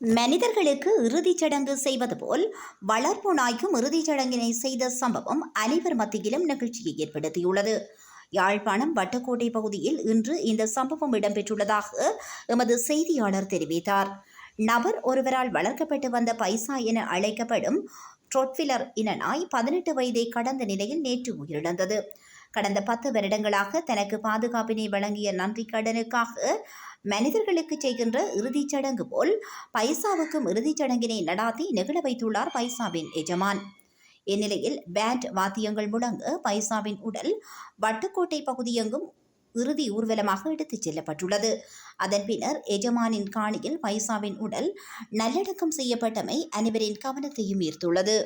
மனிதர்களுக்கு இறுதிச் சடங்கு செய்வது போல் வளர்ப்பு நாய்க்கும் இறுதிச் சடங்கினை செய்த சம்பவம் அனைவர் மத்தியிலும் நிகழ்ச்சியை ஏற்படுத்தியுள்ளது. யாழ்ப்பாணம் வட்டக்கோட்டை பகுதியில் இன்று இந்த சம்பவம் இடம்பெற்றுள்ளதாக எமது செய்தியாளர் தெரிவித்தார். நபர் ஒருவரால் வளர்க்கப்பட்டு வந்த பைசா என அழைக்கப்படும் ட்ரொட்விலர் இன நாய் 18 வயதை கடந்த நிலையில் நேற்று உயிரிழந்தது. கடந்த 10 வருடங்களாக தனக்கு பாதுகாப்பினை வழங்கிய நன்றி கடனுக்காக மனிதர்களுக்கு செய்கின்ற இறுதிச் சடங்கு போல் பைசாவுக்கும் இறுதிச் சடங்கினை நடாத்தி நெகிழ வைத்துள்ளார் பைசாவின் எஜமான். இந்நிலையில் பேண்ட் வாத்தியங்கள் முழங்க பைசாவின் உடல் வட்டுக்கோட்டை பகுதியெங்கும் இறுதி ஊர்வலமாக எடுத்துச் செல்லப்பட்டுள்ளது. அதன் பின்னர் எஜமானின் காணியில் பைசாவின் உடல் நல்லடக்கம் செய்யப்பட்டமை அனைவரின் கவனத்தையும் ஈர்த்துள்ளது.